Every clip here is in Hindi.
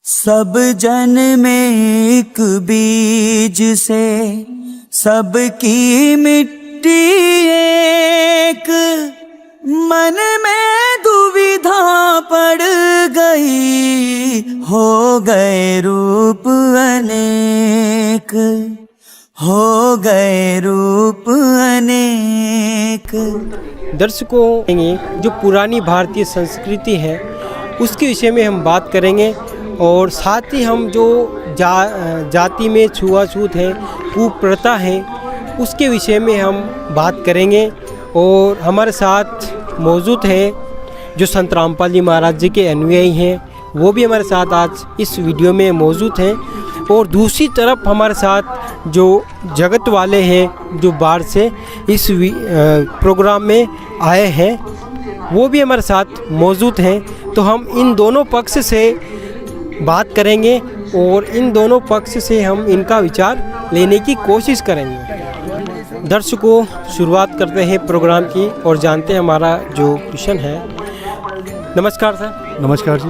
सब जन में एक बीज से सबकी मिट्टी एक, मन में दुविधा पड़ गई, हो गए रूप अनेक, हो गए रूप अनेक। दर्शकों, जो पुरानी भारतीय संस्कृति है उसके विषय में हम बात करेंगे और साथ ही हम जो जाति में छुआछूत है, कुप्रथा है, उसके विषय में हम बात करेंगे। और हमारे साथ मौजूद है जो संत रामपाल जी महाराज जी के अनुयायी हैं, वो भी हमारे साथ आज इस वीडियो में मौजूद हैं। और दूसरी तरफ हमारे साथ जो जगत वाले हैं जो बाहर से इस प्रोग्राम में आए हैं, वो भी हमारे साथ मौजूद हैं। तो हम इन दोनों पक्ष से बात करेंगे और इन दोनों पक्ष से हम इनका विचार लेने की कोशिश करेंगे। दर्शकों, शुरुआत करते हैं प्रोग्राम की और जानते हैं हमारा जो क्वेश्चन है। नमस्कार सर। नमस्कार जी।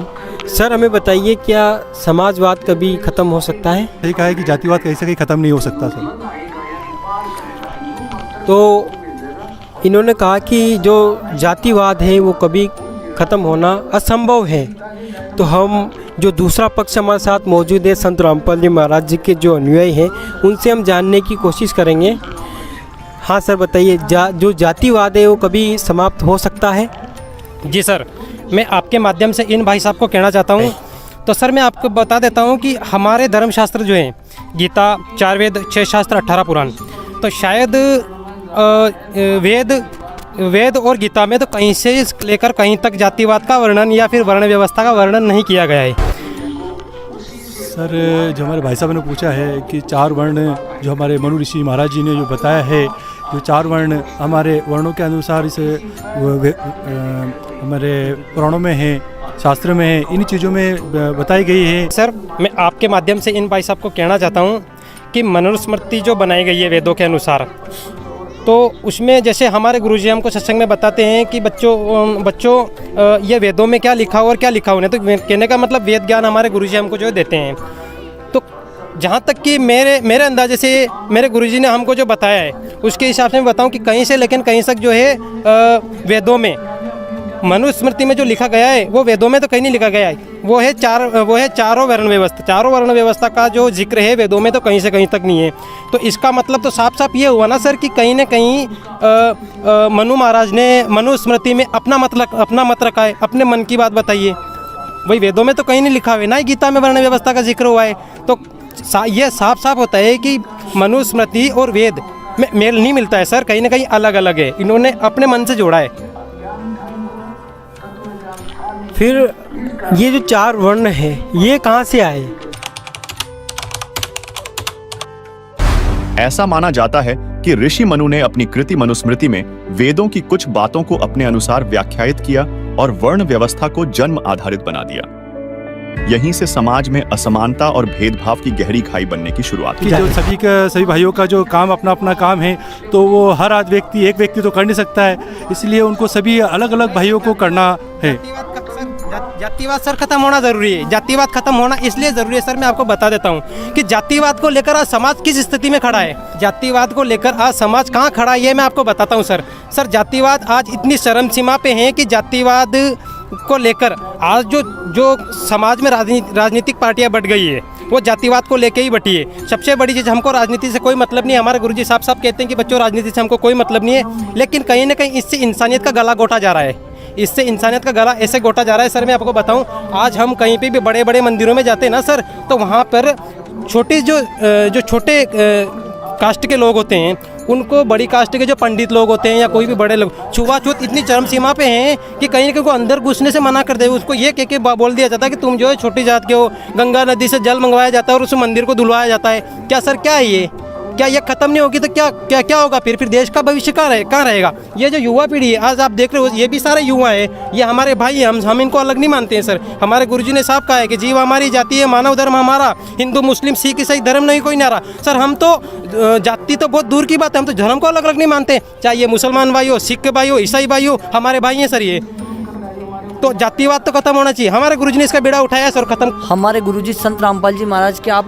सर, हमें बताइए, क्या समाजवाद कभी ख़त्म हो सकता है? सही कहा है कि जातिवाद कैसे कहीं ख़त्म नहीं हो सकता सर। तो इन्होंने कहा कि जो जातिवाद है वो कभी ख़त्म होना असंभव है। तो हम जो दूसरा पक्ष हमारे साथ मौजूद है, संत रामपाल जी महाराज जी के जो अनुयायी हैं, उनसे हम जानने की कोशिश करेंगे। हाँ सर, बताइए, जो जातिवाद है वो कभी समाप्त हो सकता है? जी सर, मैं आपके माध्यम से इन भाई साहब को कहना चाहता हूँ। तो सर, मैं आपको बता देता हूँ कि हमारे धर्मशास्त्र जो हैं, गीता, 4 वेद, 6 शास्त्र, 18 पुराण, तो शायद वेद और गीता में तो कहीं से लेकर कहीं तक जातिवाद का वर्णन या फिर वर्ण व्यवस्था का वर्णन नहीं किया गया है। सर, जो हमारे भाई साहब ने पूछा है कि 4 वर्ण जो हमारे मनु ऋषि महाराज जी ने जो बताया है, जो 4 वर्ण हमारे वर्णों के अनुसार इस हमारे पुराणों में है, शास्त्र में है, इन चीज़ों में बताई गई है। सर, मैं आपके माध्यम से इन भाई साहब को कहना चाहता हूँ कि मनुस्मृति जो बनाई गई है वेदों के अनुसार, तो उसमें जैसे हमारे गुरुजी हमको सत्संग में बताते हैं कि बच्चों ये वेदों में क्या लिखा हो और क्या लिखा हो नहीं, तो कहने का मतलब वेद ज्ञान हमारे गुरुजी हमको जो देते हैं। तो जहाँ तक कि मेरे अंदाजे से मेरे गुरुजी ने हमको जो बताया है उसके हिसाब से मैं बताऊँ कि कहीं से लेकिन कहीं तक जो है वेदों में, मनुस्मृति में जो लिखा गया है वो वेदों में तो कहीं नहीं लिखा गया है। वो है चारों वर्ण व्यवस्था। चारों वर्ण व्यवस्था का जो जिक्र है वेदों में तो कहीं से कहीं तक नहीं है। तो इसका मतलब तो साफ साफ ये हुआ ना सर कि कहीं ना कहीं मनु महाराज ने मनुस्मृति में अपना मत रखा है, अपने मन की बात बताइए। वही वेदों में तो कहीं नहीं लिखा हुआ है, ना ही गीता में वर्ण व्यवस्था का जिक्र हुआ है। तो ये साफ साफ होता है कि मनुस्मृति और वेद में मेल नहीं मिलता है सर, कहीं ना कहीं अलग अलग है। इन्होंने अपने मन से जोड़ा है। फिर ये जो 4 वर्ण है ये कहाँ से आए? ऐसा माना जाता है कि ऋषि मनु ने अपनी कृति मनुस्मृति में वेदों की कुछ बातों को अपने अनुसार व्याख्यायित किया और वर्ण व्यवस्था को जन्म आधारित बना दिया। यहीं से समाज में असमानता और भेदभाव की गहरी खाई बनने की शुरुआत हुई। जो सभी भाइयों का जो काम अपना काम है, तो वो हर एक व्यक्ति तो कर नहीं सकता है, इसलिए उनको सभी अलग अलग भाइयों को करना है। जातिवाद सर खत्म होना जरूरी है। जातिवाद खत्म होना इसलिए जरूरी है सर, मैं आपको बता देता हूँ कि जातिवाद को लेकर आज समाज किस स्थिति में खड़ा है। जातिवाद को लेकर आज समाज कहाँ खड़ा है ये मैं आपको बताता हूँ सर। जातिवाद आज इतनी चरम सीमा पे है कि जातिवाद को लेकर आज जो समाज में राजनीतिक पार्टियां बढ़ गई है वो जातिवाद को लेके ही बटी है। सबसे बड़ी चीज़, हमको राजनीति से कोई मतलब नहीं है। हमारे गुरुजी साफ साफ कहते हैं कि बच्चों, राजनीति से हमको कोई मतलब नहीं है, लेकिन कहीं ना कहीं इससे इंसानियत का गला घोटा जा रहा है। इससे इंसानियत का गला ऐसे घोटा जा रहा है सर, मैं आपको बताऊं, आज हम कहीं पे भी बड़े बड़े मंदिरों में जाते हैं ना सर, तो वहाँ पर छोटे कास्ट के लोग होते हैं, उनको बड़ी कास्ट के जो पंडित लोग होते हैं या कोई भी बड़े लोग, छुआछूत इतनी चरम सीमा पे हैं कि कहीं ना कहीं को अंदर घुसने से मना कर दे। उसको ये कह के बोल दिया जाता है कि तुम जो है छोटी जात के हो। गंगा नदी से जल मंगवाया जाता है और उस मंदिर को धुलवाया जाता है। क्या सर, क्या है ये? क्या ये खत्म नहीं होगी तो क्या होगा? फिर देश का भविष्य कहाँ रहेगा? ये जो युवा पीढ़ी है आज आप देख रहे हो, ये भी सारे युवा है, ये हमारे भाई, हम इनको अलग नहीं मानते हैं सर। हमारे गुरुजी ने साफ कहा है कि जीव हमारी जाति है, मानव धर्म हमारा, हिंदू मुस्लिम सिख ईसाई धर्म नहीं कोई नारा। सर, हम तो जाति तो बहुत दूर की बात है, हम तो धर्म को अलग अलग नहीं मानते। चाहे ये मुसलमान भाई हो, सिख भाई हो, ईसाई भाई हो, हमारे भाई हैं सर। ये तो जातिवाद तो खत्म होना चाहिए। हमारे गुरुजी ने इसका बेड़ा उठाया सर, खत्म। हमारे गुरुजी संत रामपाल जी महाराज के आप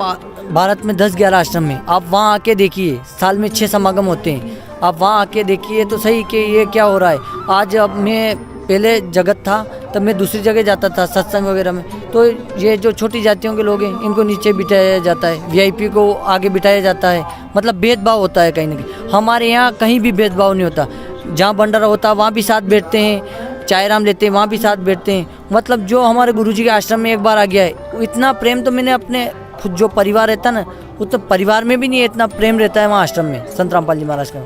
भारत में 10-11 आश्रम में, आप वहाँ आके देखिए, साल में 6 समागम होते हैं। आप वहाँ आके देखिए तो सही कि ये क्या हो रहा है। आज अब मैं पहले जगत था तब मैं दूसरी जगह जाता था सत्संग वगैरह में, तो ये जो छोटी जातियों के लोग हैं इनको नीचे बिठाया जाता है, वीआईपी को आगे बिठाया जाता है, मतलब भेदभाव होता है कहीं ना कहीं। हमारे यहाँ कहीं भी भेदभाव नहीं होता, जहाँ भंडारा होता है वहाँ भी साथ बैठते हैं, चाय राम लेते हैं वहाँ भी साथ बैठते हैं। मतलब जो हमारे गुरुजी के आश्रम में एक बार आ गया है, इतना प्रेम तो मैंने अपने खुद जो परिवार रहता है ना, वो तो परिवार में भी नहीं है, इतना प्रेम रहता है वहाँ आश्रम में संत रामपाल जी महाराज का।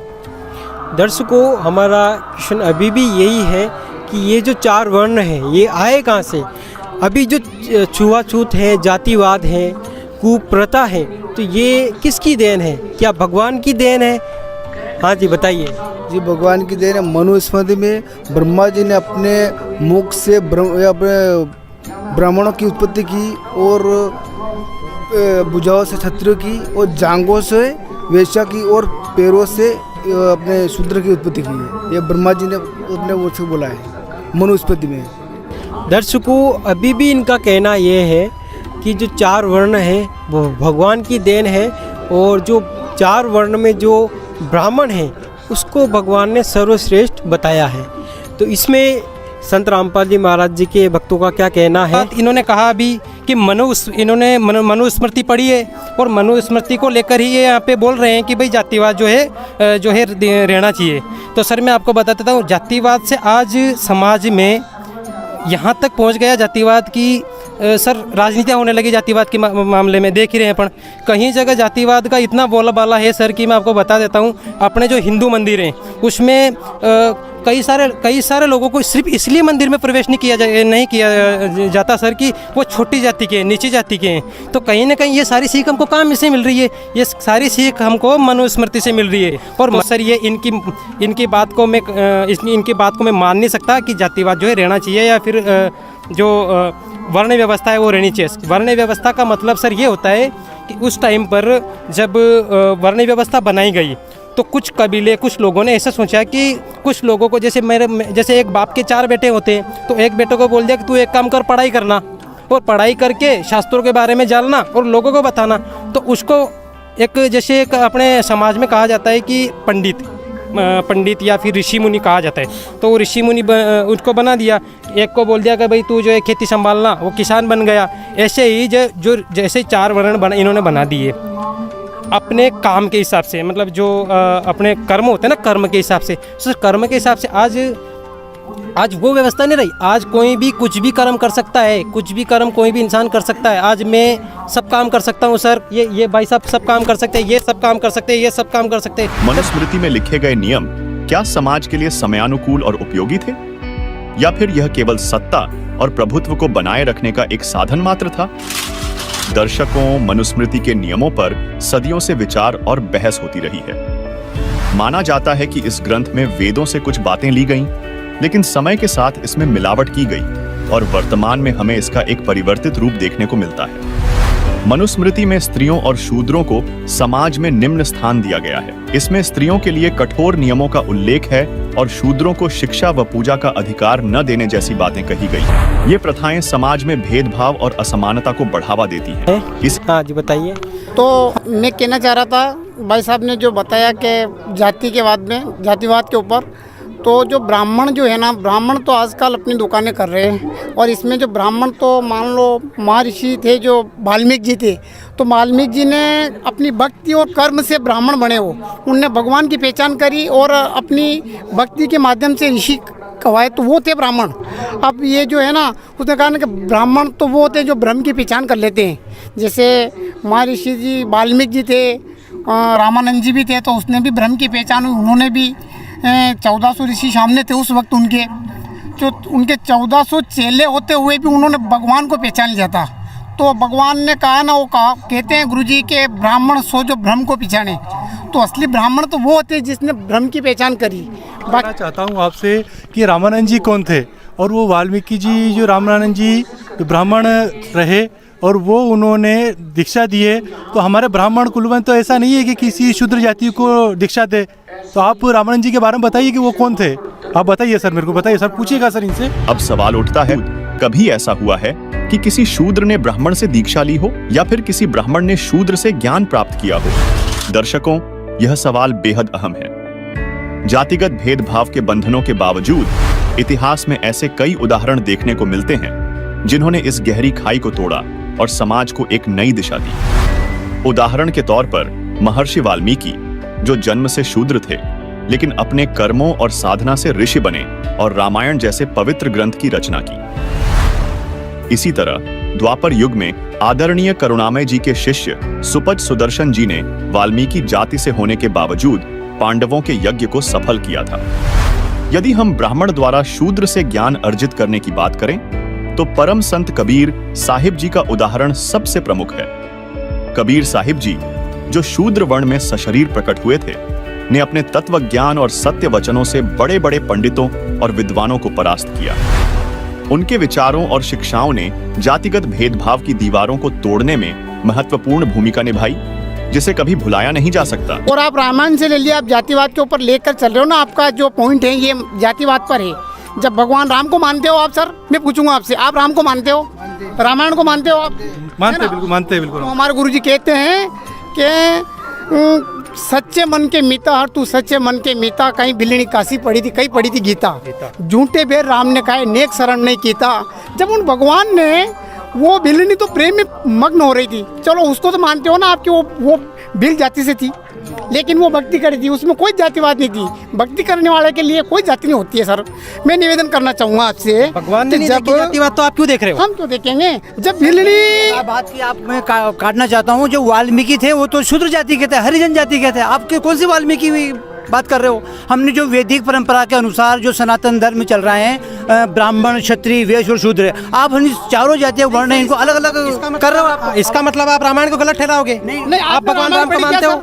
दर्शकों, हमारा क्वेश्चन अभी भी यही है कि ये जो 4 वर्ण हैं ये आए कहाँ से। अभी जो छुआछूत है, जातिवाद है, कुप्रथा है, तो ये किसकी देन है? क्या भगवान की देन है? हाँ जी बताइए। जी भगवान की देन है। मनुस्मृति में ब्रह्मा जी ने अपने मुख से ब्राह्मणों की उत्पत्ति की और भुजाओं से क्षत्रियों की और जांघों से वैश्या की और पैरों से अपने शूद्र की उत्पत्ति की है। ये ब्रह्मा जी ने अपने वो से बोला है मनुस्मृति में। दर्शकों, अभी भी इनका कहना ये है कि जो 4 वर्ण हैं वो भगवान की देन है, और जो 4 वर्ण में जो ब्राह्मण हैं उसको भगवान ने सर्वश्रेष्ठ बताया है। तो इसमें संत रामपाल जी महाराज जी के भक्तों का क्या कहना है? इन्होंने कहा अभी कि इन्होंने मनुस्मृति पढ़ी है और मनुस्मृति को लेकर ही ये यहाँ पे बोल रहे हैं कि भाई जातिवाद जो है रहना चाहिए। तो सर मैं आपको बता देता हूँ, जातिवाद से आज समाज में यहाँ तक पहुँच गया जातिवाद की सर राजनीतियाँ होने लगी जातिवाद के मामले में। देख ही रहे हैं अपन, कहीं जगह जातिवाद का इतना बोलबाला है सर कि मैं आपको बता देता हूँ। अपने जो हिंदू मंदिर हैं उसमें कई सारे लोगों को सिर्फ इसलिए मंदिर में प्रवेश नहीं किया जाता सर कि वो छोटी जाति के, नीची जाति के हैं। तो कहीं ना कहीं ये सारी सीख हमको कहाँ से मिल रही है? ये सारी सीख हमको मनुस्मृति से मिल रही है। और सर ये इनकी बात को मैं मान नहीं सकता कि जातिवाद जो है रहना चाहिए या फिर जो वर्ण व्यवस्था है वो रहनी चाहिए। वर्ण व्यवस्था का मतलब सर ये होता है कि उस टाइम पर जब वर्ण व्यवस्था बनाई गई तो कुछ कबीले, कुछ लोगों ने ऐसा सोचा कि कुछ लोगों को, जैसे एक बाप के 4 बेटे होते हैं, तो एक बेटे को बोल दिया कि तू एक काम कर, पढ़ाई करना, और पढ़ाई करके शास्त्रों के बारे में जानना और लोगों को बताना। तो उसको एक अपने समाज में कहा जाता है कि पंडित या फिर ऋषि मुनि कहा जाता है। तो वो ऋषि मुनि उसको बना दिया। एक को बोल दिया कि भाई तू जो है खेती संभालना, वो किसान बन गया। ऐसे ही जैसे 4 वर्ण इन्होंने बना दिए अपने काम के हिसाब से, मतलब जो अपने कर्म होते हैं ना, कर्म के हिसाब से। तो कर्म के हिसाब से आज वो व्यवस्था नहीं रही। आज कोई भी कुछ भी कर्म कर सकता है, कुछ भी कर्म कोई भी इंसान कर सकता है। आज मैं सब काम कर सकता हूँ सर, ये भाई साहब सब काम कर सकते हैं, ये सब काम कर सकते हैं, ये सब काम कर सकते हैं। मनुस्मृति में लिखे गए नियम क्या समाज के लिए समयानुकूल और उपयोगी थे, या फिर यह केवल सत्ता और प्रभुत्व को बनाए रखने का एक साधन मात्र था? दर्शकों, मनुस्मृति के नियमों पर सदियों से विचार और बहस होती रही है। माना जाता है कि इस ग्रंथ में वेदों से कुछ बातें ली गईं, लेकिन समय के साथ इसमें मिलावट की गई और वर्तमान में हमें इसका एक परिवर्तित रूप देखने को मिलता है। मनुस्मृति में स्त्रियों और शूद्रों को समाज में निम्न स्थान दिया गया है। इसमें स्त्रियों के लिए कठोर नियमों का उल्लेख है और शूद्रों को शिक्षा व पूजा का अधिकार न देने जैसी बातें कही गई। ये प्रथाएं समाज में भेदभाव और असमानता को बढ़ावा देती हैं। हाँ जी बताइए। तो मैं कहना चाह रहा था, भाई साहब ने जो बताया कि जातिवाद के ऊपर, तो जो ब्राह्मण जो है ना, ब्राह्मण तो आजकल अपनी दुकानें कर रहे हैं। और इसमें जो ब्राह्मण, तो मान लो महर्षि थे जो वाल्मीकि जी थे, तो वाल्मीकि जी ने अपनी भक्ति और कर्म से ब्राह्मण बने हो, उनने भगवान की पहचान करी और अपनी भक्ति के माध्यम से ऋषि कहवाए, तो वो थे ब्राह्मण। अब ये जो है ना, उसने कहा ना कि ब्राह्मण तो वो होते जो ब्रह्म की पहचान कर लेते हैं। जैसे महर्षि जी वाल्मीकि जी थे, रामानंद जी भी थे, तो उसने भी ब्रह्म की पहचान हुई। उन्होंने भी 1400 ऋषि सामने थे उस वक्त, उनके 1400 चेले होते हुए भी उन्होंने भगवान को पहचान लिया था। तो भगवान ने कहा ना, वो कहते हैं गुरुजी के ब्राह्मण सो जो ब्रह्म को पहचाने। तो असली ब्राह्मण तो वो होते जिसने ब्रह्म की पहचान करी। मैं चाहता हूँ आपसे कि रामानंद जी कौन थे, और वो वाल्मीकि जी जो रामानंद जी ब्राह्मण रहे और वो उन्होंने दीक्षा दिए। तो हमारे ब्राह्मण कुल में तो ऐसा नहीं है कि किसी शूद्र जाति को दीक्षा दे। तो आप रामानंद जी के बारे में बताइए कि वो कौन थे, आप बताइए सर, मेरे को बताइए सर, पूछिएगा सर इनसे। अब सवाल उठता है, कभी ऐसा हुआ है कि किसी शूद्र ने ब्राह्मण से दीक्षा ली हो या फिर किसी ब्राह्मण ने शूद्र से ज्ञान प्राप्त किया हो? दर्शकों, यह सवाल बेहद अहम है। जातिगत भेदभाव के बंधनों के बावजूद इतिहास में ऐसे कई उदाहरण देखने को मिलते हैं जिन्होंने इस गहरी खाई को तोड़ा और समाज को एक नई दिशा दी। उदाहरण के तौर पर महर्षि वाल्मीकि, जो जन्म से शूद्र थे लेकिन अपने कर्मों और साधना से ऋषि बने और रामायण जैसे पवित्र ग्रंथ की रचना की। इसी तरह द्वापर युग में आदरणीय करुणामय जी के शिष्य सुपज सुदर्शन जी ने वाल्मीकि जाति से होने के बावजूद पांडवों के यज्ञ को सफल किया था। यदि हम ब्राह्मण द्वारा शूद्र से ज्ञान अर्जित करने की बात करें तो परम संत कबीर साहिब जी का उदाहरण सबसे प्रमुख है। कबीर साहिब जी, जो शूद्र वर्ण में सशरीर प्रकट हुए थे, ने अपने तत्व ज्ञान और सत्य वचनों से बड़े बड़े पंडितों और विद्वानों को परास्त किया। उनके विचारों और शिक्षाओं ने जातिगत भेदभाव की दीवारों को तोड़ने में महत्वपूर्ण भूमिका निभाई, जिसे कभी भुलाया नहीं जा सकता। और आप रामायण से ले लिया, आप जातिवाद के ऊपर लेकर चल रहे हो ना, आपका जो पॉइंट है ये जातिवाद पर है। जब भगवान राम को मानते हो आप सर, मैं पूछूंगा आपसे, आप राम को मानते हो, रामायण को मानते हो आप? मानते बिल्कुल, मानते बिल्कुल। तो हमारे गुरुजी कहते हैं कि सच्चे मन के मीता हर तू सच्चे मन के मीता, कहीं बिल्ली काशी पढ़ी थी, कहीं पढ़ी थी गीता। झूठे बेर राम ने कहा नेक शरण नहीं कीता। जब उन भगवान ने, वो बिल्ली तो प्रेम में मग्न हो रही थी, चलो उसको तो मानते हो ना आपकी, वो बिल जाति से थी लेकिन वो भक्ति करी थी, उसमें कोई जातिवाद नहीं थी। भक्ति करने वाले के लिए कोई जाति नहीं होती है सर। मैं निवेदन करना चाहूंगा आपसे, भगवान ने नहीं देखी जातिवाद तो आप क्यों देख रहे हो? हम क्यों देखेंगे? जब बिल्ली बात की आप मैं काटना चाहता हूँ, जो वाल्मीकि थे वो तो शूद्र जाति के थे, हरिजन जाति के थे। आपके कौन सी वाल्मीकि बात कर रहे हो? हमने जो वैदिक परंपरा के अनुसार जो सनातन धर्म में चल रहे हैं, ब्राह्मण, क्षत्रिय, वैश्य और शूद्र, आप चारों जातियां वर्ण हैं, इनको अलग अलग कर रहे हो आप। इसका मतलब आप रामायण को गलत ठहराओगे? नहीं, आप भगवान राम को मानते हो?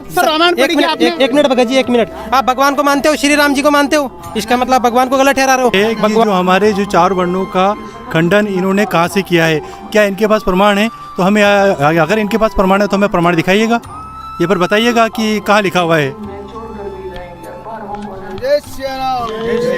एक मिनट भगत जी, एक मिनट। आप भगवान को मानते हो, श्री राम जी को मानते हो, इसका मतलब भगवान को गलत ठहरा रहे हो। जो हमारे जो 4 वर्णों का खंडन इन्होंने कहाँ से किया है, क्या इनके पास प्रमाण है? तो हमें, अगर इनके पास प्रमाण है तो हमें प्रमाण दिखाइएगा, ये पर बताइएगा कि कहाँ लिखा हुआ है।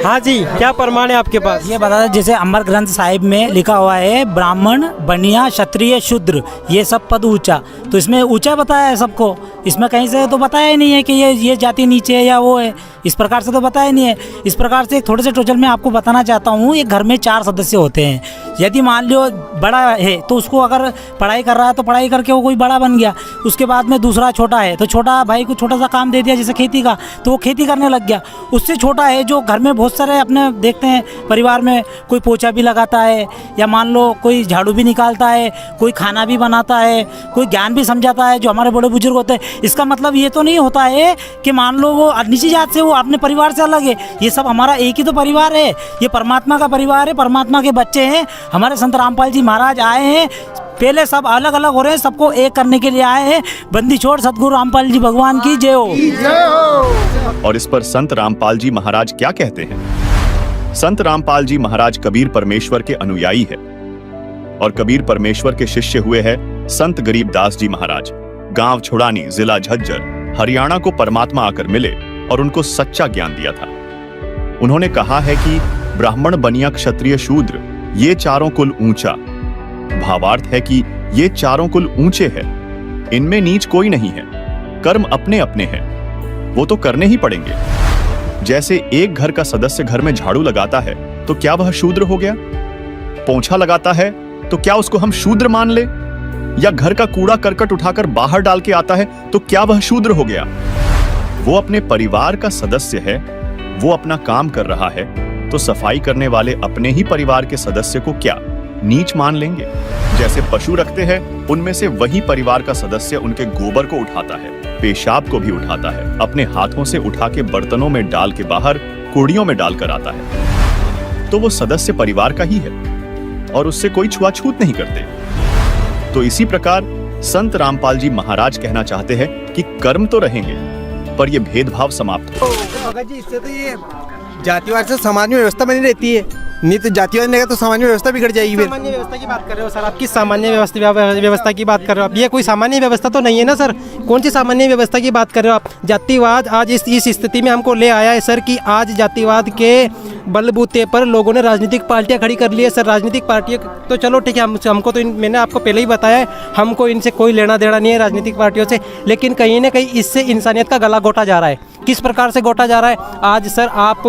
हाँ जी, क्या प्रमाण है आपके पास? ये बता दें, जैसे अमर ग्रंथ साहिब में लिखा हुआ है ब्राह्मण, बनिया, क्षत्रिय, शूद्र, ये सब पद ऊंचा। तो इसमें ऊंचा बताया है सबको, इसमें कहीं से तो बताया ही नहीं है कि ये जाति नीचे है या वो है, इस प्रकार से तो बताया नहीं है। इस प्रकार से एक थोड़े से टोटल में आपको बताना चाहता हूँ, एक घर में 4 सदस्य होते हैं। यदि मान लो बड़ा है तो उसको अगर पढ़ाई कर रहा है तो पढ़ाई करके वो कोई बड़ा बन गया, उसके बाद में दूसरा छोटा है तो छोटा भाई को छोटा सा काम दे दिया जैसे खेती का, तो वो खेती करने लग गया। उससे छोटा है जो घर में बहुत सारे अपने देखते हैं परिवार में, कोई पोछा भी लगाता है, या मान लो कोई झाड़ू भी निकालता है, कोई खाना भी बनाता है, कोई ज्ञान भी समझाता है, जो हमारे बड़े बुजुर्ग होते हैं। इसका मतलब ये तो नहीं होता है कि मान लो वो नीची जात से, वो अपने परिवार से अलग है। ये सब हमारा एक ही तो परिवार है, ये परमात्मा का परिवार है, परमात्मा के बच्चे हैं। हमारे संत रामपाल जी महाराज आए हैं, पहले सब अलग अलग हो रहे हैं, सबको एक करने के लिए आए हैं। बंदी छोड़ सतगुरु रामपाल जी भगवान की जय हो। और इस पर संत रामपाल जी महाराज क्या कहते हैं? संत रामपाल जी महाराज कबीर परमेश्वर के अनुयायी है और कबीर परमेश्वर के शिष्य हुए हैं संत गरीबदास जी महाराज। गांव छुड़ानी, जिला झज्जर, हरियाणा को परमात्मा आकर मिले और उनको सच्चा ज्ञान दिया था। उन्होंने कहा है कि ब्राह्मण, बनिया, क्षत्रिय, शूद्र, ये चारों कुल ऊंचा। भावार्थ है कि ये चारों कुल ऊंचे हैं, इनमें नीच कोई नहीं है। कर्म अपने अपने हैं, वो तो करने ही पड़ेंगे। जैसे एक घर का सदस्य घर में झाड़ू लगाता है तो क्या वह शूद्र हो गया? पोंछा लगाता है तो क्या उसको हम शूद्र मान ले? या घर का कूड़ा करकट उठाकर बाहर डाल के आता है तो क्या वह शूद्र हो गया? वो अपने परिवार का सदस्य है, वो अपना काम कर रहा है, तो सफाई करने वाले अपने ही परिवार के सदस्य को क्या नीच मान लेंगे? जैसे पशु रखते हैं, उनमें से वही परिवार का सदस्य उनके गोबर को उठाता है, पेशाब को भी उठाता है, अपने हाथों से उठा के बर्तनों में डाल के बाहर कूड़ियों में डालकर आता है, तो वो सदस्य परिवार का ही है और उससे कोई छुआछूत नहीं करते। तो इसी प्रकार संत रामपाल जी महाराज कहना चाहते हैं कि कर्म तो रहेंगे पर ये भेदभाव समाप्त हो। भगत जी, इससे तो ये जातिवाद से समाज में व्यवस्था बनी रहती है। नहीं तो जातिवाद नहीं तो सामान्य व्यवस्था बिगड़ जाएगी फिर। सामान्य व्यवस्था की बात कर रहे हो सर, आप किस सामान्य व्यवस्था की बात कर रहे हो आप? ये कोई सामान्य व्यवस्था तो नहीं है ना सर। कौन सी सामान्य व्यवस्था की बात कर रहे हो आप? जातिवाद आज इस स्थिति में हमको ले आया है सर कि आज जातिवाद के बलबूते पर लोगों ने राजनीतिक पार्टियां खड़ी कर ली है सर। राजनीतिक पार्टियां तो चलो ठीक है, हमको तो मैंने आपको पहले ही बताया है, हमको इनसे कोई लेना देना नहीं है राजनीतिक पार्टियों से, लेकिन कहीं ना कहीं इससे इंसानियत का गला घोटा जा रहा है। किस प्रकार से घोटा जा रहा है? आज सर आप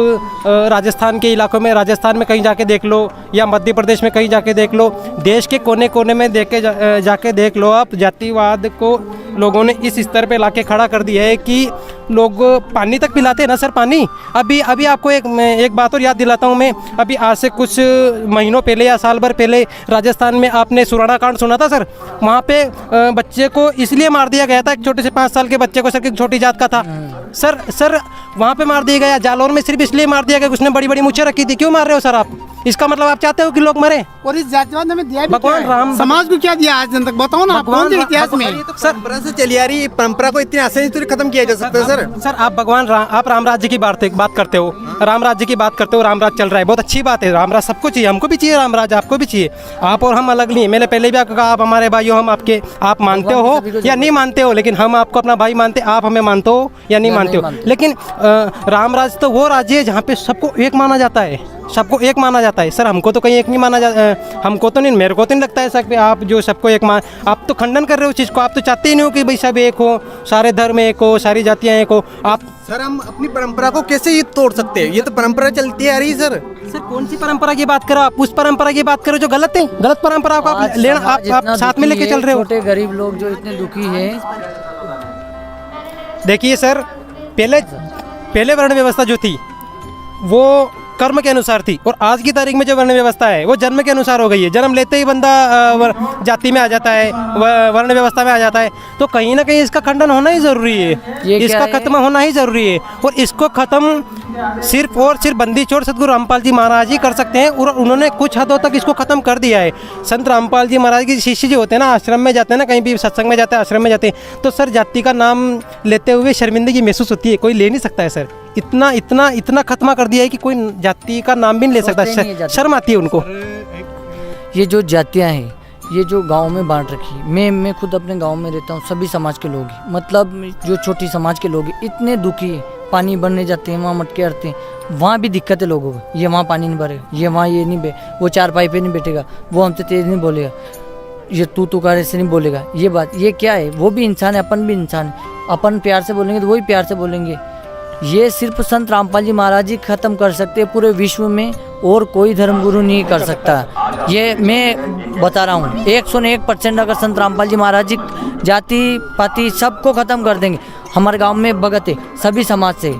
राजस्थान के इलाकों में, राजस्थान में कहीं जाके देख लो या मध्य प्रदेश में कहीं जाके देख लो, देश के कोने कोने में जाके देख लो आप, जातिवाद को लोगों ने इस स्तर पे लाके खड़ा कर दिया है कि लोग पानी तक पिलाते हैं ना सर। पानी अभी आपको एक बात और याद दिलाता हूँ मैं। अभी आज से कुछ महीनों पहले या साल भर पहले राजस्थान में आपने सुराड़ा कांड सुना था सर। वहाँ पे बच्चे को इसलिए मार दिया गया था, एक छोटे से 5 साल के बच्चे को सर, की छोटी जात का था सर वहाँ पे मार दिया गया। जालौर में सिर्फ इसलिए मार दिया गया कि उसने बड़ी बड़ी मूछें रखी थी। क्यों मार रहे हो सर आप? इसका मतलब आप चाहते हो कि लोग मरे? और इस जातिवाद में दिया भी भगवान क्या है? राम समाज को क्या दिया आज दिन तक बताओ ना आप, कौन से इतिहास में? सर परंपरा से चली आ रही है, परंपरा को इतनी आसानी से खत्म किया जा सकता है सर। आप आप राम राज्य की बात करते हो, राम राज्य की बात करते हो, राम राज्य चल रहा है, बहुत अच्छी बात है। राम राज्य सबको चाहिए, हमको भी चाहिए राम राज्य, आपको भी चाहिए। आप और हम अलग नहीं है। मैंने पहले भी आपको कहा आप हमारे भाई हो, हम आपके, आप मानते हो या नहीं मानते हो, लेकिन हम आपको अपना भाई मानते, आप हमें मानते हो या नहीं मानते हो। लेकिन राम राज्य तो वो राज्य है जहाँ पे सबको एक माना जाता है, सबको एक माना जाता है सर। हमको तो कहीं एक नहीं माना जाता, हमको तो नहीं, मेरे को तो नहीं लगता है सर कि आप जो सबको एक मान, आप तो खंडन कर रहे हो चीज़ को। आप तो चाहते ही नहीं हो कि भाई सब एक हो, सारे धर्म एक हो, सारी जातियाँ एक हो। आप सर हम अपनी परंपरा को कैसे ये तोड़ सकते हैं? ये तो परंपरा चलती आ रही है सर। सर कौन सी परंपरा की बात करो आप? उस परंपरा की बात करो जो गलत है, गलत परंपरा को आप लेना, आप साथ में लेके चल रहे हो। छोटे गरीब लोग जो इतने दुखी हैं। देखिए सर, पहले वर्ण व्यवस्था जो थी वो कर्म के अनुसार थी, और आज की तारीख में जो वर्ण व्यवस्था है वो जन्म के अनुसार हो गई है। जन्म लेते ही बंदा जाति में आ जाता है, वर्ण व्यवस्था में आ जाता है। तो कहीं ना कहीं इसका खंडन होना ही ज़रूरी है, इसका खत्म होना ही ज़रूरी है। और इसको ख़त्म सिर्फ और सिर्फ बंदी छोड़ सदगुरु रामपाल जी महाराज ही कर सकते हैं, और उन्होंने कुछ हदों तक इसको ख़त्म कर दिया है। संत रामपाल जी महाराज के शिष्य जो होते हैं ना, आश्रम में जाते हैं ना, कहीं भी सत्संग में जाते हैं, आश्रम में जाते हैं, तो सर जाति का नाम लेते हुए शर्मिंदगी महसूस होती है। कोई ले नहीं सकता है सर, इतना खत्मा कर दिया है कि कोई जाति का नाम भी नहीं ले सकता, शर्म आती है उनको। ये जो जातियाँ हैं, ये जो गांव में बांट रखी, मैं खुद अपने गांव में रहता हूँ, सभी समाज के लोग हैं, मतलब जो छोटी समाज के लोग हैं इतने दुखी हैं। पानी भरने जाते हैं, वहाँ मटके हरते हैं, वहाँ भी दिक्कत है लोगों को। ये वहाँ पानी नहीं भरेगा, ये वहाँ ये नहीं वो 4 पाई पे नहीं बैठेगा, वो हमसे तेज नहीं बोलेगा, ये तू कार से नहीं बोलेगा। ये बात, ये क्या है? वो भी इंसान है, अपन भी इंसान है। अपन प्यार से बोलेंगे तो वही प्यार से बोलेंगे। ये सिर्फ संत रामपाल जी महाराज जी खत्म कर सकते हैं पूरे विश्व में, और कोई धर्मगुरु नहीं कर सकता। ये मैं बता रहा हूँ, 101% अगर संत रामपाल जी महाराज जी जाति पाति सबको ख़त्म कर देंगे। हमारे गांव में भगत है, सभी समाज से,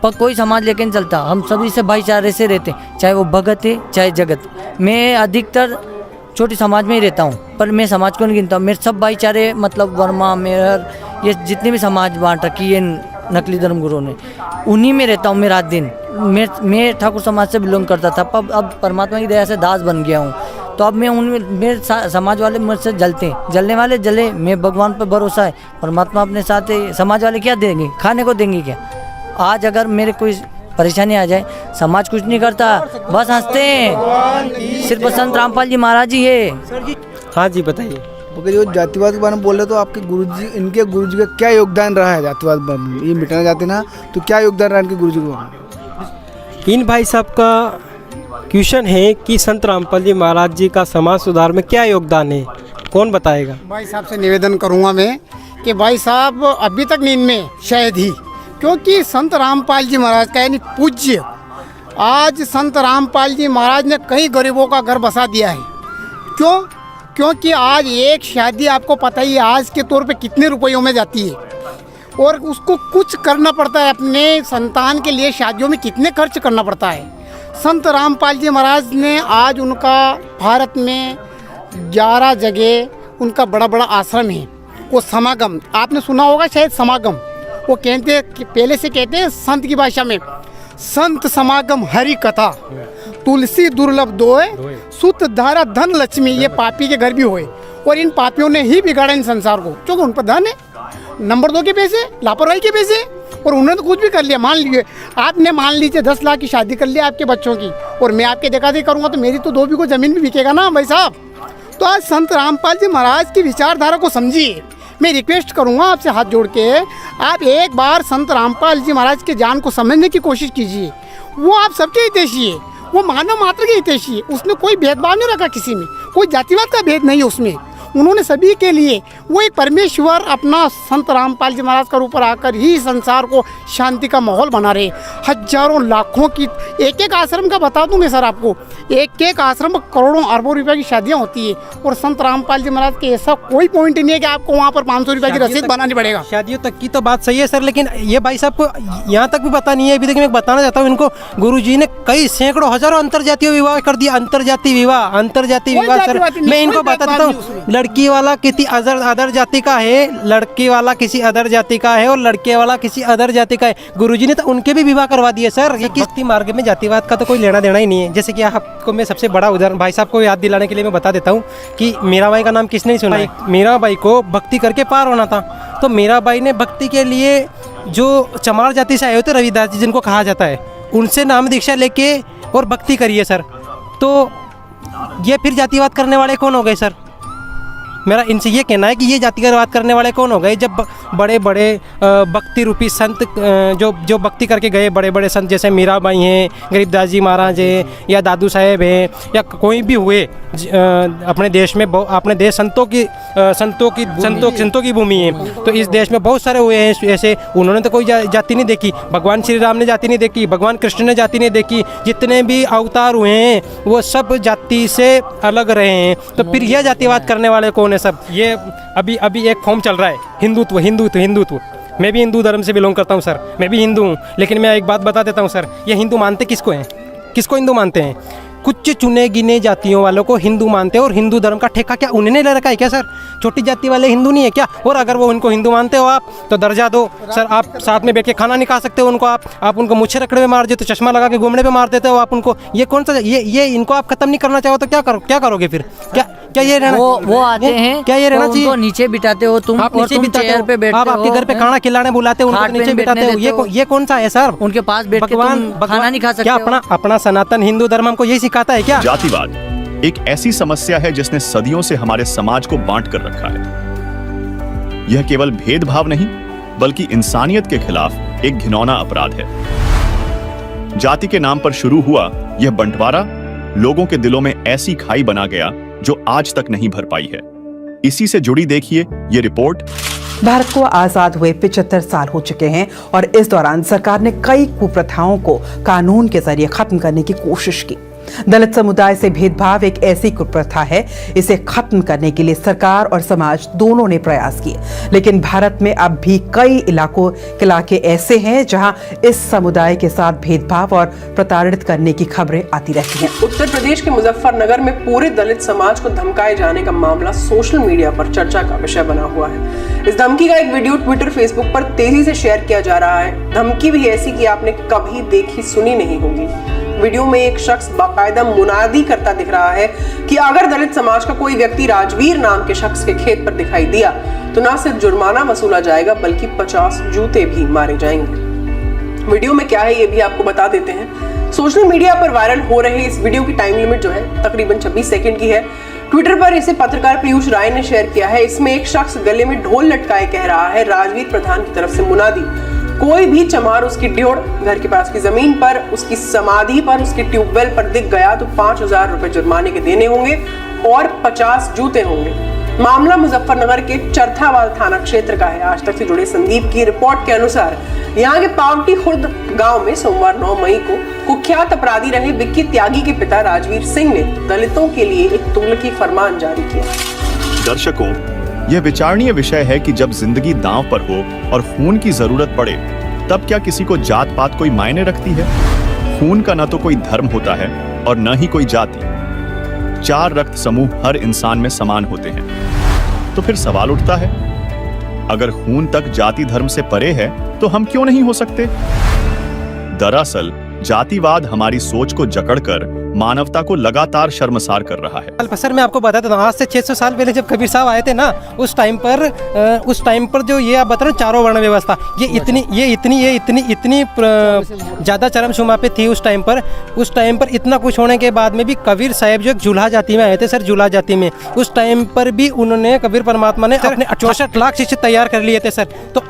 पर कोई समाज लेके नहीं चलता, हम सभी से भाईचारे से रहते हैं, चाहे वो भगत है चाहे जगत। मैं अधिकतर छोटी समाज में ही रहता हूँ, पर मैं समाज को नहीं गिनता। मेरे सब भाईचारे, मतलब वर्मा, मेहर, ये जितने भी समाज बांट रखी है नकली धर्मगुरुओं ने, उन्हीं में रहता हूँ मैं रात दिन। मैं ठाकुर समाज से बिलोंग करता था, पर अब परमात्मा की दया से दास बन गया हूँ। तो अब मैं उनमें, मेरे समाज वाले मुझसे जलते हैं, जलने वाले जले। मैं भगवान पर भरोसा है, परमात्मा अपने साथ है। समाज वाले क्या देंगे? खाने को देंगे क्या? आज अगर मेरे कोई परेशानी आ जाए, समाज कुछ नहीं करता, बस हंसते हैं। सिर्फ संत रामपाल जी महाराज जी है। हाँ जी बताइए। अगर जो जातिवाद के बारे में बोल रहे तो आपके गुरुजी, इनके गुरुजी का क्या योगदान रहा है जातिवाद में? ये मिटाना चाहते ना, तो क्या योगदान रहा इनके गुरुजी को? इन भाई साहब का क्वेश्चन है कि संत रामपाल जी महाराज जी का समाज सुधार में क्या योगदान है, कौन बताएगा? भाई साहब से निवेदन करूंगा मैं कि भाई साहब अभी तक नींद में शायद ही, क्योंकि संत रामपाल जी महाराज का यानी पूज्य, आज संत रामपाल जी महाराज ने कई गरीबों का घर बसा दिया है। क्यों? क्योंकि आज एक शादी आपको पता ही है आज के तौर पे कितने रुपयों में जाती है, और उसको कुछ करना पड़ता है अपने संतान के लिए, शादियों में कितने खर्च करना पड़ता है। संत रामपाल जी महाराज ने आज उनका भारत में 11 जगह उनका बड़ा बड़ा आश्रम है। वो समागम आपने सुना होगा शायद, समागम वो कहते हैं, पहले से कहते हैं संत की भाषा में, संत समागम हरि कथा, तुलसी दुर्लभ दोए, सुत धारा धन लक्ष्मी, ये पापी के घर भी होए। और इन पापियों ने ही बिगाड़ा इन संसार को, क्योंकि उन पर धन है, नंबर 2 के पैसे, लापरवाही के पैसे, और उन्होंने तो कुछ भी कर लिया। मान लीजिए आपने मान लीजिए 10 लाख की शादी कर लिया आपके बच्चों की, और मैं आपके देखा देखी करूँगा तो मेरी तो 2 बीघा ज़मीन भी बिकेगा ना भाई साहब। तो आज संत रामपाल जी महाराज की विचारधारा को समझिए। मैं रिक्वेस्ट करूँगा आपसे हाथ जोड़ के, आप एक बार संत रामपाल जी महाराज के ज्ञान को समझने की कोशिश कीजिए। वो आप सबके हितैषी है, वो मानव मात्र के हितैषी है। उसने कोई भेदभाव नहीं रखा किसी में, कोई जातिवाद का भेद नहीं है उसमें। उन्होंने सभी के लिए वो एक परमेश्वर अपना संत रामपाल जी महाराज का ऊपर आकर ही संसार को शांति का माहौल बना रहे। हजारों लाखों की एक एक आश्रम का बता दूं मैं सर आपको, एक एक आश्रम में करोड़ों अरबों रुपए की शादियां होती है, और संत रामपाल जी महाराज के ऐसा कोई पॉइंट नहीं है कि आपको वहाँ पर 500 रुपये की रसीद बनानी पड़ेगा। शादियों तक की तो बात सही है सर, लेकिन ये भाई साहब को यहाँ तक भी पता नहीं है अभी तक। मैं बताना चाहता हूँ इनको, गुरुजी ने कई सैकड़ों हजारों अंतरजातीय विवाह कर दिया। अंतरजातीय विवाह सर, मैं इनको बता देता हूँ, लड़की वाला किसी अदर जाति का है, लड़के वाला किसी अदर जाति का है, और लड़के वाला किसी अदर जाति का है। गुरुजी ने तो उनके भी विवाह करवा दिए सर। ये किस मार्ग में जातिवाद का तो कोई लेना देना ही नहीं है। जैसे कि आपको मैं सबसे बड़ा उदाहरण भाई साहब को याद दिलाने के लिए मैं बता देता हूँ कि मीराबाई का नाम किसने नहीं सुना है। मीराबाई को भक्ति करके पार होना था, तो मीराबाई ने भक्ति के लिए जो चमार जाति से आए होते रविदास जी जिनको कहा जाता है, उनसे नाम दीक्षा लेके और भक्ति करी है सर। तो ये फिर जातिवाद करने वाले कौन हो गए सर? मेरा इनसे ये कहना है कि ये जातिवाद करने वाले कौन हो गए, जब बड़े बड़े भक्ति रूपी संत जो भक्ति करके गए, बड़े बड़े संत जैसे मीराबाई हैं, गरीबदास जी महाराज हैं, या दादू साहेब हैं, या कोई भी हुए अपने देश में, अपने देश संतों की भूमि है। तो इस देश में बहुत सारे हुए हैं ऐसे, उन्होंने तो कोई जाति नहीं देखी। भगवान श्री राम ने जाति नहीं देखी, भगवान कृष्ण ने जाति नहीं देखी। जितने भी अवतार हुए हैं वो सब जाति से अलग रहे हैं। तो फिर यह जातिवाद करने वाले कौन है सब? ये अभी एक फॉर्म चल रहा है, हिंदुत्व। मैं भी हिंदू धर्म से बिलोंग करता हूँ सर, मैं भी हिंदू हूँ। लेकिन मैं एक बात बता देता हूँ सर, ये हिंदू मानते किसको हैं? किसको हिंदू मानते हैं? कुछ चुने गिने जातियों वालों को हिंदू मानते हैं। और हिंदू धर्म का ठेका क्या उन्हें ले रखा है क्या सर? छोटी जाति वाले हिंदू नहीं है क्या? और अगर वो उनको हिंदू मानते हो आप तो दर्जा दो सर। आप साथ में बैठ के खाना नहीं खा सकते हो उनको, आप उनको मुच्छे रखने में मार देते हो, चश्मा लगा के घूमने पे मार देते हो आप उनको। ये कौन सा ये इनको आप खत्म नहीं करना चाहो तो क्या करोगे फिर? क्या ये रहना? वो आते हैं, क्या ये रहना चाहिए? नीचे बिठाते हो तुम, आप नीचे बिठाते चेयर पे बैठते हो, आप आपके घर पे खाना खिलाने बुलाते हो, उनको नीचे बिठाते हो। ये कौन सा है सर? उनके पास बैठ के तुम खाना नहीं खा सकते हो। क्या अपना सनातन हिंदू धर्म हमको यही सिखाता है क्या? जातिवाद एक ऐसी समस्या है जिसने सदियों से हमारे समाज को बांट कर रखा है। यह केवल भेदभाव नहीं बल्कि इंसानियत के खिलाफ एक घिनौना अपराध है। जाति के नाम पर शुरू हुआ यह बंटवारा लोगों के दिलों में ऐसी खाई बना गया जो आज तक नहीं भर पाई है। इसी से जुड़ी देखिए ये रिपोर्ट। भारत को आजाद हुए 75 साल हो चुके हैं और इस दौरान सरकार ने कई कुप्रथाओं को कानून के जरिए खत्म करने की कोशिश की। दलित समुदाय से भेदभाव एक ऐसी कुप्रथा है, इसे खत्म करने के लिए सरकार और समाज दोनों ने प्रयास किए। लेकिन भारत में अब भी कई इलाके ऐसे हैं जहां इस समुदाय के साथ भेदभाव और प्रताड़ित करने की खबरें आती रहती हैं। उत्तर प्रदेश के मुजफ्फरनगर में पूरे दलित समाज को धमकाए जाने का मामला सोशल मीडिया पर चर्चा का विषय बना हुआ है। इस धमकी का एक वीडियो ट्विटर, फेसबुक पर तेजी से शेयर किया जा रहा है। धमकी भी ऐसी कि आपने कभी देखी सुनी नहीं होगी। वीडियो में एक शख्स बाकायदा मुनादी करता दिख रहा है कि अगर दलित समाज का कोई व्यक्ति राजवीर नाम के शख्स के खेत पर दिखाई दिया तो न सिर्फ जुर्माना वसूला जाएगा बल्कि 50 जूते भी मारे जाएंगे। वीडियो में क्या है ये भी आपको बता देते हैं। सोशल मीडिया पर वायरल हो रहे इस वीडियो की टाइम लिमिट जो है तकरीबन 26 सेकंड की है। ट्विटर पर इसे पत्रकार पीयूष राय ने शेयर किया है। इसमें एक शख्स गले में ढोल लटकाए कह रहा है, राजवीर प्रधान की तरफ से मुनादी, कोई भी चमार उसकी ड्योढ़ घर के पास की जमीन पर, उसकी समाधि पर, उसके ट्यूबवेल पर दिख गया तो 5000 रुपए जुर्माने के देने होंगे और 50 जूते होंगे। मामला मुजफ्फरनगर के चरथावाल थाना क्षेत्र का है। आज तक से जुड़े संदीप की रिपोर्ट के अनुसार यहाँ के पावटी खुर्द गांव में सोमवार 9 मई को कुख्यात अपराधी रहे विक्की त्यागी के पिता राजवीर सिंह ने दलितों के लिए एक तुगलकी फरमान जारी किया। दर्शकों, यह विचारणीय विषय है कि जब जिंदगी दांव पर हो और खून की जरूरत पड़े तब क्या किसी को जात पात कोई मायने रखती है? खून का न तो कोई धर्म होता है और न ही कोई जाति। 4 रक्त समूह हर इंसान में समान होते हैं। तो फिर सवाल उठता है, अगर खून तक जाति धर्म से परे है तो हम क्यों नहीं हो सकते? दरअसल जातिवाद हमारी सोच को जकड़कर मानवता को लगातार शर्मसार कर रहा है। सर मैं आपको बताता हूँ, आज से 600 साल पहले जब कबीर साहब आए थे ना, उस टाइम पर जो ये आप बता रहे चारों वर्ण व्यवस्था, ये इतनी ज़्यादा चरमसीमा पे थी उस टाइम पर इतना कुछ होने के बाद में भी कबीर साहब जो एक जुल्हा जाति में आए थे सर, जुल्हा जाति में, उस टाइम पर भी उन्होंने कबीर परमात्मा ने अपने 64 लाख शिष्य तैयार कर लिए थे सर। तो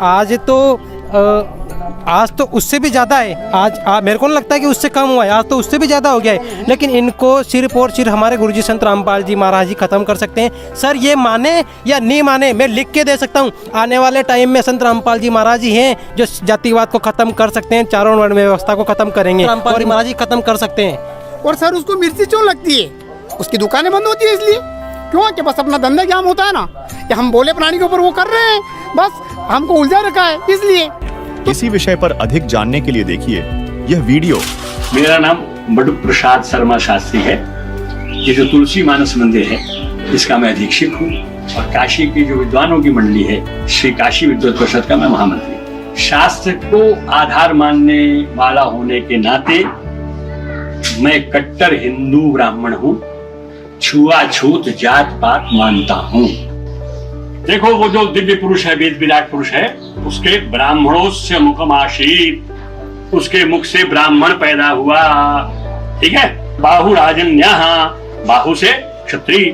आज तो उससे भी ज़्यादा है, आज मेरे को नहीं लगता है कि उससे कम हुआ है, आज तो उससे भी ज़्यादा हो गया है। लेकिन इनको सिर्फ और सिर्फ हमारे गुरुजी संत रामपाल जी महाराज जी ख़त्म कर सकते हैं सर। ये माने या नहीं माने, मैं लिख के दे सकता हूँ, आने वाले टाइम में संत रामपाल जी महाराज जी हैं जो जातिवाद को ख़त्म कर सकते हैं, चारों वर्ण व्यवस्था को ख़त्म करेंगे, रामपाल जी महाराज जी ख़त्म कर सकते हैं। और सर उसको मिर्ची क्यों लगती है? उसकी दुकानें बंद होती है इसलिए क्यों? कि बस अपना धंधा जाम होता है ना, कि हम बोले प्राणी के ऊपर वो कर रहे हैं, बस हमको उलझा रखा है इसलिए। इसी विषय पर अधिक जानने के लिए देखिए यह वीडियो। मेरा नाम बड़ू प्रसाद शर्मा शास्त्री है। ये जो तुलसी मानस मंदिर है इसका मैं अधीक्षक हूँ और काशी की जो विद्वानों की मंडली है श्री काशी विद्वत परिषद का मैं महामंत्री। शास्त्र को आधार मानने वाला होने के नाते मैं कट्टर हिंदू ब्राह्मण हूँ, छुआछूत जात पात मानता हूँ। देखो वो जो दिव्य पुरुष है, वेद विराट पुरुष है, उसके ब्राह्मणों से मुखमाशीत, उसके मुख से ब्राह्मण पैदा हुआ, ठीक है। बाहु राजन्यः, बाहु से क्षत्रिय,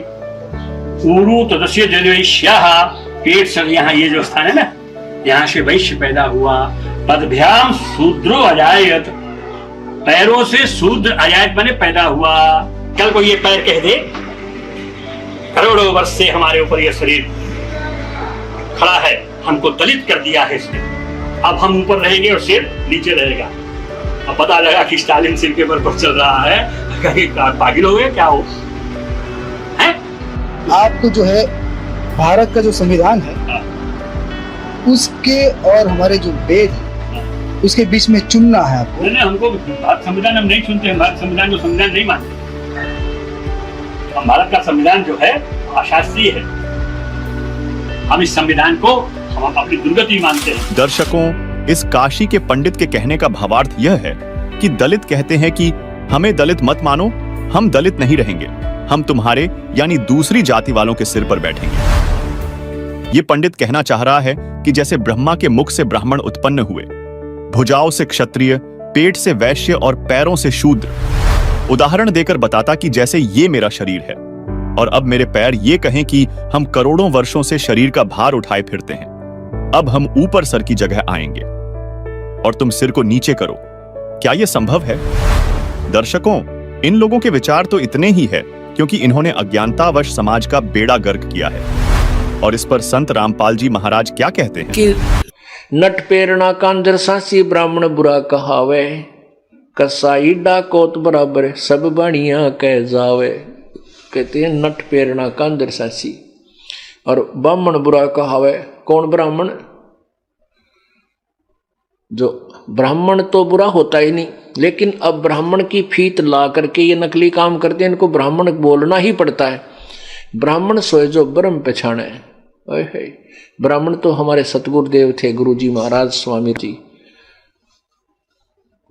ऊरु तदस्य जनवैश्यः, पेट से यहाँ ये जो स्थान है ना, यहाँ से वैश्य पैदा हुआ। पदभ्याम शूद्रो अजायत, पैरों से शूद्र अजायत बने पैदा हुआ। कल को ये पैर कह दे करोड़ों वर्ष से हमारे ऊपर ये शरीर खड़ा है, हमको दलित कर दिया है इसने, अब हम ऊपर रहेंगे और सिर नीचे रहेगा। अब पता लगा कि स्टालिन सिर के ऊपर चल रहा है, कहीं पागल हो गए क्या हो है? आपको जो है भारत का जो संविधान है उसके और हमारे जो वेद है उसके बीच में चुनना है आपको। नहीं, हमको भारत संविधान हम नहीं चुनते, हम भारत संविधान को संविधान नहीं मानते। हम भारत का संविधान जो है अशास्त्रीय है, हम इस संविधान को हम अपनी दुर्गति मानते हैं। दर्शकों, इस काशी के पंडित के कहने का भावार्थ यह है कि दलित कहते हैं कि हमें दलित मत मानो, हम दलित नहीं रहेंगे, हम तुम्हारे यानी दूसरी जाति वालों के सिर पर बैठेंगे। ये पंडित कहना चाह रहा है कि जैसे ब्रह्मा के मुख से ब्राह्मण उत्पन्न हुए, भुजाओं से क्षत्रिय, पेट से वैश्य और पैरों से शूद्र, उदाहरण देकर बताता कि जैसे ये मेरा शरीर है और अब मेरे पैर ये कहें कि हम करोड़ों वर्षों से शरीर का भार उठाए फिरते हैं, अब हम ऊपर सर की जगह आएंगे और तुम सिर को नीचे करो। क्या यह संभव है? दर्शकों, इन लोगों के विचार तो इतने ही है क्योंकि इन्होंने अज्ञानतावश समाज का बेड़ा गर्क किया है। और इस पर संत रामपाल जी महाराज क्या कहते हैं कि नट पेरना कांदर सासी ब्राह्मण बुरा कहावे, कसाई डाकोत बराबर सब बढ़िया कह जावे। कहते हैं नट पेरना कांदर सासी, और ब्राह्मण बुरा कहावे। कौन ब्राह्मण? जो ब्राह्मण तो बुरा होता ही नहीं, लेकिन अब ब्राह्मण की फीत ला करके ये नकली काम करते हैं, इनको ब्राह्मण बोलना ही पड़ता है। ब्राह्मण सोए जो ब्रह्म पहचाने। ब्राह्मण तो हमारे सतगुरुदेव थे, गुरुजी महाराज स्वामी जी,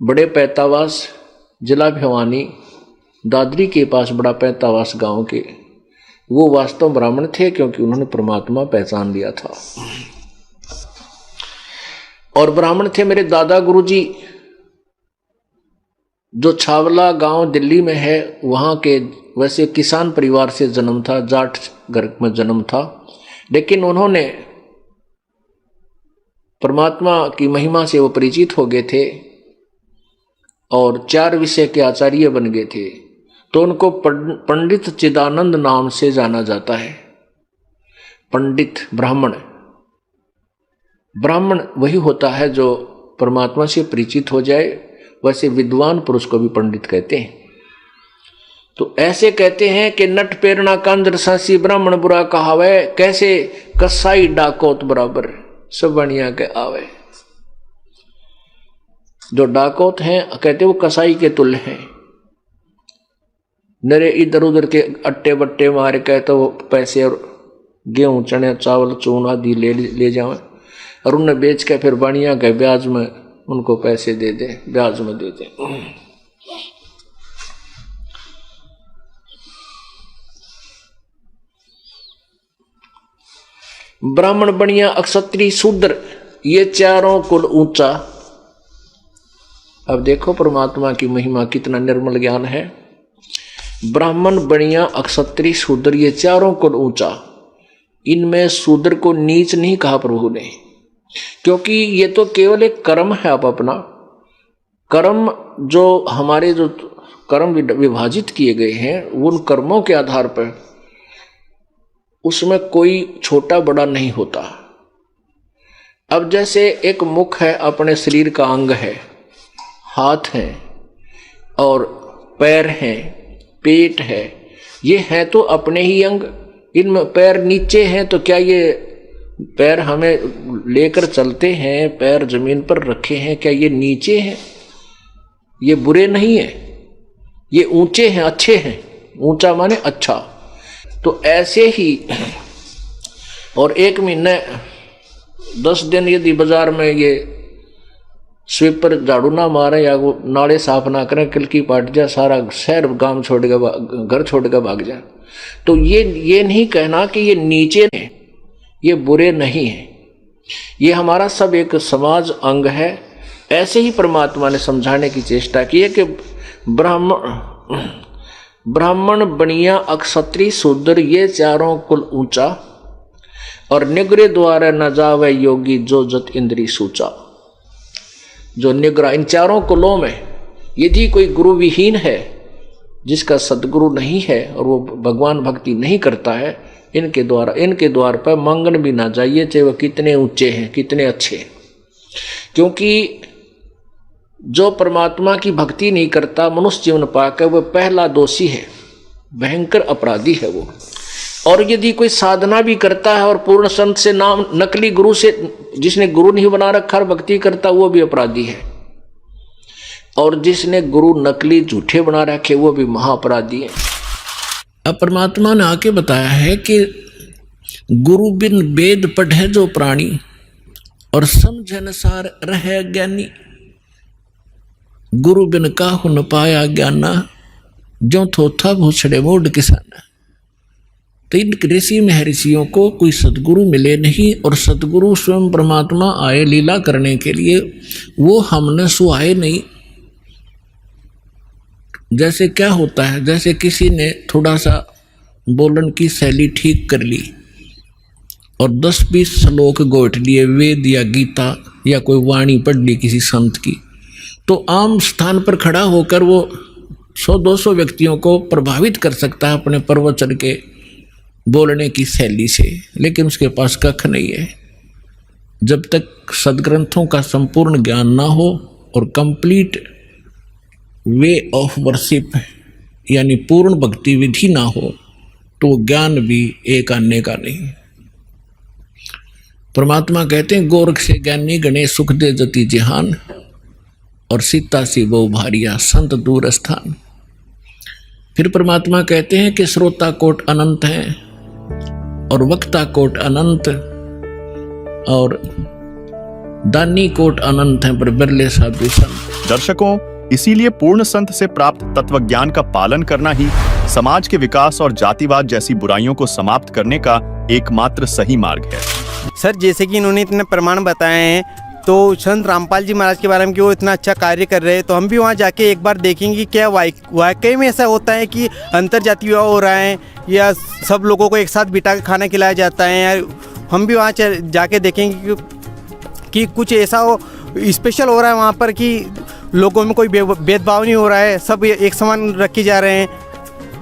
बड़े पैतावास, जिला भिवानी, दादरी के पास बड़ा पैतावास गांव के, वो वास्तव ब्राह्मण थे क्योंकि उन्होंने परमात्मा पहचान लिया था। और ब्राह्मण थे मेरे दादा गुरुजी, जो छावला गांव दिल्ली में है, वहां के वैसे किसान परिवार से जन्म था, जाट घर में जन्म था, लेकिन उन्होंने परमात्मा की महिमा से वो परिचित हो गए थे और 4 विषय के आचार्य बन गए थे। तो उनको पंडित चिदानंद नाम से जाना जाता है। पंडित ब्राह्मण, ब्राह्मण वही होता है जो परमात्मा से परिचित हो जाए, वैसे विद्वान पुरुष को भी पंडित कहते हैं। तो ऐसे कहते हैं कि नट पेरना कांदर सासी ब्राह्मण बुरा कहावे, कैसे कसाई डाकोत बराबर सब बढ़िया के आवे। जो डाकोत हैं कहते वो कसाई के तुल्य हैं, नरे इधर उधर के अट्टे बट्टे मारे कहते वो पैसे और गेहूं चने चावल चून आदि ले जावे और उन्हें बेच के फिर बढ़िया के ब्याज में उनको पैसे दे दें, ब्याज में दे दें। ब्राह्मण, बनिया, अक्षत्रिय, शूद्र, ये चारों कुल ऊंचा। अब देखो परमात्मा की महिमा, कितना निर्मल ज्ञान है। ब्राह्मण, बनिया, अक्षत्रिय, शूद्र, ये चारों कुल ऊंचा। इनमें शूद्र को नीच नहीं कहा प्रभु ने, क्योंकि ये तो केवल एक कर्म है। आप अपना कर्म, जो हमारे जो कर्म विभाजित किए गए हैं, उन कर्मों के आधार पर उसमें कोई छोटा बड़ा नहीं होता। अब जैसे एक मुख है, अपने शरीर का अंग है, हाथ हैं और पैर हैं, पेट है, ये हैं तो अपने ही अंग। इनमें पैर नीचे हैं तो क्या ये पैर हमें लेकर चलते हैं, पैर जमीन पर रखे हैं, क्या ये नीचे हैं? ये बुरे नहीं है, ये ऊंचे हैं, अच्छे हैं। ऊंचा माने अच्छा। तो ऐसे ही और एक महीने 10 दिन यदि बाजार में ये स्वीपर झाड़ू ना मारे या वो नाले साफ ना करें, कल की पाट जाए, सारा शहर गांव छोड़कर घर छोड़कर भाग जाए, तो ये नहीं कहना कि ये नीचे हैं, ये बुरे नहीं हैं। ये हमारा सब एक समाज अंग है। ऐसे ही परमात्मा ने समझाने की चेष्टा की है कि ब्राह्मण, बनिया, अक्षत्रिय, शूद्र, ये चारों कुल ऊंचा। और निग्रह द्वारा न जावे योगी, जो जत इंद्री सूचा। जो निग्रह, इन चारों कुलों में यदि कोई गुरु विहीन है, जिसका सदगुरु नहीं है और वो भगवान भक्ति नहीं करता है, इनके द्वार पर मंगन भी ना जाइए, चाहे वो कितने ऊंचे हैं, कितने अच्छे हैं। क्योंकि जो परमात्मा की भक्ति नहीं करता, मनुष्य जीवन पाकर, वो पहला दोषी है, भयंकर अपराधी है वो। और यदि कोई साधना भी करता है और पूर्ण संत से नाम, नकली गुरु से, जिसने गुरु नहीं बना रखा और भक्ति करता, वो भी अपराधी है। और जिसने गुरु नकली झूठे बना रखे, वो भी महाअपराधी है। अब परमात्मा ने आके बताया है कि गुरु बिन वेद पढ़े जो प्राणी, और समझ अनुसार रहे ज्ञानी। गुरु बिन काहु न पाया ज्ञाना, जो थोथा भूछड़े मोड किसाना। तो इन ऋषि महर्षियों को कोई सदगुरु मिले नहीं, और सदगुरु स्वयं परमात्मा आए लीला करने के लिए, वो हमने सुहाए नहीं। जैसे क्या होता है, जैसे किसी ने थोड़ा सा बोलन की शैली ठीक कर ली और 10-20 श्लोक गोट लिए, वेद या गीता या कोई वाणी पढ़ ली किसी संत की, तो आम स्थान पर खड़ा होकर वो 100-200 व्यक्तियों को प्रभावित कर सकता है अपने प्रवचन के बोलने की शैली से, लेकिन उसके पास कख नहीं है। जब तक सदग्रंथों का संपूर्ण ज्ञान ना हो और कंप्लीट वे ऑफ वर्शिप यानी पूर्ण भक्ति विधि ना हो, तो ज्ञान भी एक आने का नहीं। परमात्मा कहते हैं, गोरख से ज्ञानी गणे सुख दे जति जहान, और सीता सी बहु भारिया संत दूर स्थान। फिर परमात्मा कहते हैं कि श्रोता कोट अनंत हैं और वक्ता कोट अनंत और दानी कोट अनंत हैं, पर बिरले साधु संत। दर्शकों, इसीलिए पूर्ण संत से प्राप्त तत्व ज्ञान का पालन करना ही समाज के विकास और जातिवाद जैसी बुराइयों को समाप्त करने का एकमात्र सही मार्ग है। सर, जैसे कि इन्होंने इतने प्रमाण बताए हैं, तो संत रामपाल जी महाराज के बारे में कि वो इतना अच्छा कार्य कर रहे हैं, तो हम भी वहाँ जाके एक बार देखेंगे क्या वाकई में ऐसा होता है कि अंतर जाति विवाह हो रहा है, या सब लोगों को एक साथ बिठा के खाना खिलाया जाता है। या हम भी वहाँ जाके देखेंगे कि कुछ ऐसा हो स्पेशल हो रहा है वहाँ पर, कि लोगों में कोई भेदभाव नहीं हो रहा है, सब एक समान रखे जा रहे हैं।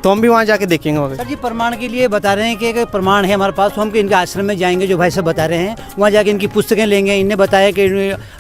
तो हम भी वहाँ जाके देखेंगे। सर जी प्रमाण के लिए बता रहे हैं कि प्रमाण है हमारे पास, तो हम इनके आश्रम में जाएंगे, जो भाई साहब बता रहे हैं, वहाँ जाके इनकी पुस्तकें लेंगे। इनने बताया कि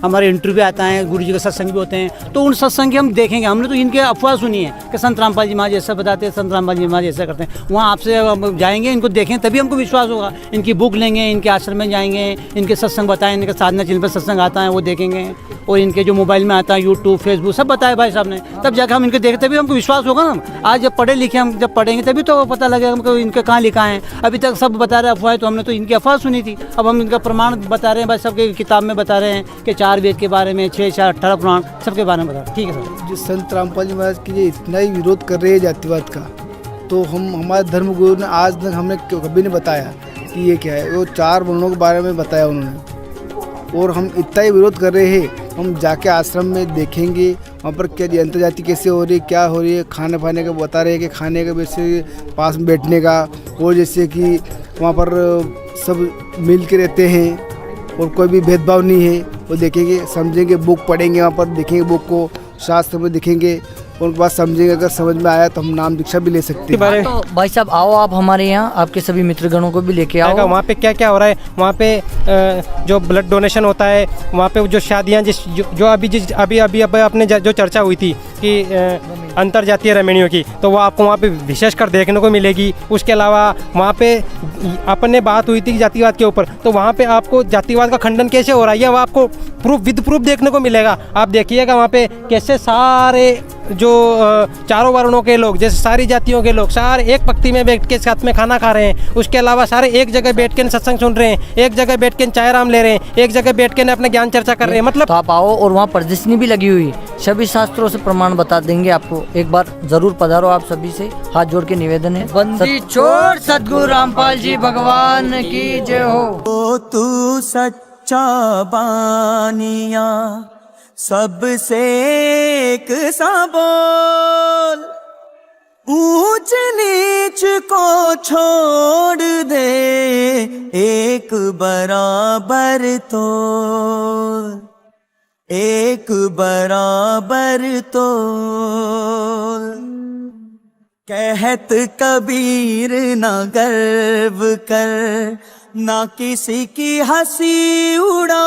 हमारे इंटरव्यू आता है, गुरु जी के सत्संग भी होते हैं, तो उन सत्संग हम देखेंगे। हमने तो इनके अफवाह सुनी है कि संत रामपाल जी महाराज ऐसा बताते हैं, संत रामपाल जी महाराज ऐसा करते हैं। वहाँ आपसे जाएंगे, इनको देखें, तभी हमको विश्वास होगा। इनकी बुक लेंगे, इनके आश्रम में जाएंगे, इनके सत्संग बताएं, इनके साधना चिन्ह पर सत्संग आता है वो देखेंगे, और इनके जो मोबाइल में आता है यूट्यूब फेसबुक सब बताया भाई साहब ने, तब जाकर हम इनके देखते, तभी हमको विश्वास होगा ना। आज जब पढ़े लिखे हम हम जब पढ़ेंगे तभी तो पता लगेगा हमको इनके कहाँ लिखा है। अभी तक सब बता रहे अफवाह, तो हमने तो इनकी अफवाह सुनी थी, अब हम इनका प्रमाण बता रहे हैं। बस सबके किताब में बता रहे हैं कि 4 वेद के बारे में, 6 4 18 पुराण सबके बारे में बता रहे हैं। ठीक है सर। जो संत रामपाल जी महाराज की ये इतना ही विरोध कर रहे हैं जातिवाद का, तो हम हमारे धर्मगुरु ने आज तक हमने कभी नहीं बताया कि ये क्या है। वो 4 वर्णों के बारे में बताया उन्होंने, और हम इतना ही विरोध कर रहे हैं। हम जाके आश्रम में देखेंगे वहाँ पर क्या अंतर जाति कैसे हो रही है, क्या हो रही है। खाने पाने का बता रहे हैं कि खाने का वैसे पास में बैठने का, और जैसे कि वहाँ पर सब मिल के रहते हैं और कोई भी भेदभाव नहीं है। वो देखेंगे, समझेंगे, बुक पढ़ेंगे, वहाँ पर देखेंगे बुक को, शास्त्र में देखेंगे, उनके बाद समझेंगे। अगर समझ में आया तो हम नाम दीक्षा भी ले सकते हैं। तो भाई साहब आओ आप हमारे यहाँ, आपके सभी मित्रगणों को भी लेके आओ। वहाँ पे क्या क्या हो रहा है, वहाँ पे जो ब्लड डोनेशन होता है, वहाँ पे जो शादियाँ जो अभी अपने जो चर्चा हुई थी कि अंतर जातीय रमणियों की, तो वो आपको वहाँ पे विशेषकर देखने को मिलेगी। उसके अलावा वहाँ पे अपने बात हुई थी जातिवाद के ऊपर, तो वहाँ पे आपको जातिवाद का खंडन कैसे हो रहा है, वह आपको प्रूफ देखने को मिलेगा। आप देखिएगा वहाँ पे कैसे सारे जो 4 वर्णों के लोग, जैसे सारी जातियों के लोग सारे एक पंक्ति में बैठ के साथ में खाना खा रहे हैं। उसके अलावा सारे एक जगह बैठ के सत्संग सुन रहे हैं, एक जगह बैठ के चाय राम ले रहे हैं, एक जगह बैठ के अपने ज्ञान चर्चा कर रहे हैं। मतलब तो आप आओ, और वहाँ प्रदर्शनी भी लगी हुई, सभी शास्त्रों से प्रमाण बता देंगे आपको। एक बार जरूर पधारो, आप सभी से हाथ जोड़ के निवेदन है। बंदी छोड़ सद्गुरु रामपाल जी भगवान की जय हो। तू सच्चा बानिया सबसे एक सा बोल, ऊंच नीच को छोड़ दे एक बराबर तोल, एक बराबर तोल। कहत कबीर ना गर्व कर, ना किसी की हंसी उड़ा,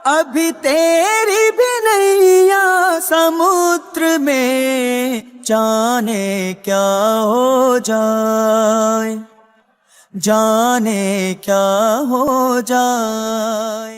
अभी तेरी भी नैया समुद्र में जाने क्या हो जाए, जाने क्या हो जाए।